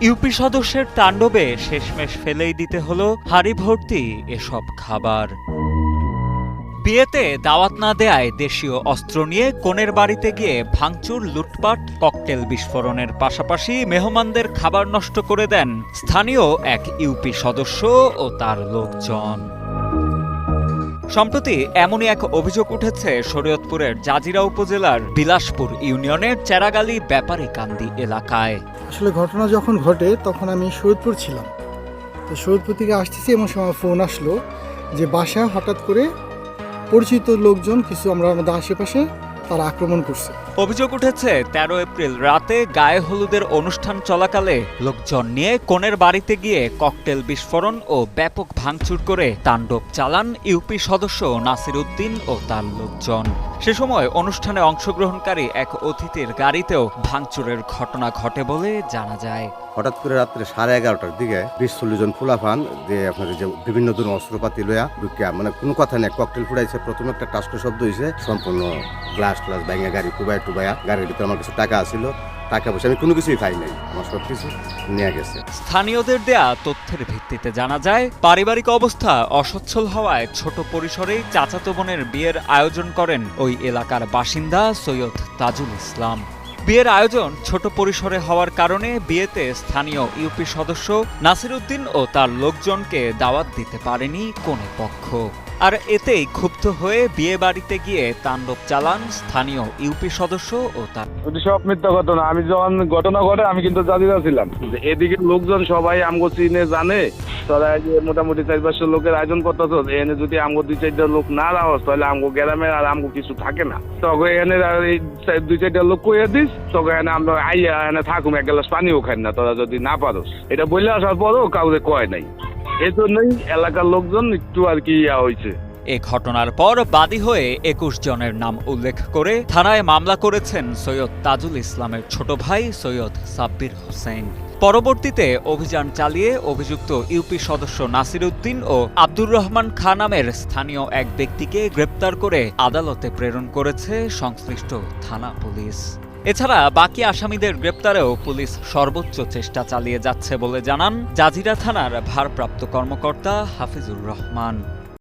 UP সদস্যের তাণ্ডবে শেষমেশ ফেলেই দিতে হলো হাঁড়ি ভর্তি এসব খাবার। বিয়েতে দাওয়াত না দেয়ায় দেশীয় অস্ত্র নিয়ে কনের বাড়িতে গিয়ে ভাঙচুর, লুটপাট, ককটেল বিস্ফোরণের পাশাপাশি মেহমানদের খাবার নষ্ট করে দেন স্থানীয় এক ইউপি সদস্য ও তার লোকজন। সম্প্রতি এমনই এক অভিযোগ উঠেছে শরীয়তপুরের জাজিরা উপজেলার বিলাসপুর ইউনিয়নের চেরাগালী ব্যাপারীকান্দি এলাকায়। আসলে ঘটনা যখন ঘটে তখন আমি শরীয়তপুর ছিলাম। তো শরীয়তপুর থেকে আসতেছি এমন সময় ফোন আসলো যে বাসায় হঠাৎ করে পরিচিত লোকজন কিছু আমাদের আশেপাশে তারা আক্রমণ করছে। অভিযোগ উঠেছে ১৩ এপ্রিল রাতে গায়ে হলুদের অনুষ্ঠান চলাকালে লোকজন নিয়ে কনের বাড়িতে গিয়ে ককটেল বিস্ফোরণ ও ব্যাপক ভাঙচুর করে তাণ্ডব চালান ইউপি সদস্য নাসির উদ্দিন ও তার লোকজন। সে সময় অনুষ্ঠানে অংশগ্রহণকারী এক অতিথির গাড়িতেও ভাঙচুরের ঘটনা ঘটে বলে জানা যায়। হঠাৎ করে রাত্রে 11:30টার দিকে 20-40 জন ফুলাফান যে আপনার যে বিভিন্ন ধরনের অস্ত্রপাতি লইয়া ঢুকিয়া মানে কোনো কথা নেই ককটেল ফুটাইছে। প্রথমে একটা টাস্ক শব্দ হয়েছে, সম্পূর্ণ গ্লাস ভাঙা গাড়ি টুবাইয়া গাড়ির ভিতরে আমার কাছে টাকা আছিল, টাকা পয়সা আমি কোনো কিছুই পাই নাই, আমার সব কিছু নিয়ে গেছে। স্থানীয়দের দেয়া তথ্যের ভিত্তিতে জানা যায় পারিবারিক অবস্থা অসচ্ছল হওয়ায় ছোট পরিসরেই চাচাতো বোনের বিয়ের আয়োজন করেন ওই এলাকার বাসিন্দা সৈয়দ তাজুল ইসলাম। বিয়ের আয়োজন ছোট পরিসরে হওয়ার কারণে বিয়েতে স্থানীয় ইউপি সদস্য নাসির উদ্দিন ও তার লোকজনকে দাওয়াত দিতে পারেনি কনে পক্ষ। আর এতেই ক্ষুব্ধ হয়ে বিয়ে বাড়িতে গিয়ে তাণ্ডব চালান স্থানীয় ইউপি সদস্য ও তার। সব মিথ্যা ঘটনা। আমি যখন ঘটনা ঘটে আমি কিন্তু জাজিরা ছিলাম। এদিকে লোকজন সবাই আমগো চিনে জানে, তারা মোটামুটি 4-500 লোকের আয়োজন করতেছ। এনে যদি আমগো 2-4টা লোক না রাওয়াস তাহলে আমগো গ্রামের আর আমগো কিছু থাকে না। তখন এনে 2-4টা লোক কইয়া দিস, তখন এনে আমরা আইয়া এনে থাকুম, এক গ্লাস পানিও খাই না তোরা যদি না পারোস। এটা বলে আসার পরও কাউকে কয় নাই, এই জন্যই এলাকার লোকজন একটু আর কি হয়েছে। এ ঘটনার পর বাদী হয়ে 21 জনের নাম উল্লেখ করে থানায় মামলা করেছেন সৈয়দ তাজুল ইসলামের ছোট ভাই সৈয়দ সাব্বির হোসেন। পরবর্তীতে অভিযান চালিয়ে অভিযুক্ত ইউপি সদস্য নাসির উদ্দিন ও আব্দুর রহমান খান নামের স্থানীয় এক ব্যক্তিকে গ্রেপ্তার করে আদালতে প্রেরণ করেছে সংশ্লিষ্ট থানা পুলিশ। এছাড়া বাকি আসামিদের গ্রেপ্তারেও পুলিশ সর্বোচ্চ চেষ্টা চালিয়ে যাচ্ছে বলে জানান জাজিরা থানার ভারপ্রাপ্ত কর্মকর্তা হাফিজুর রহমান।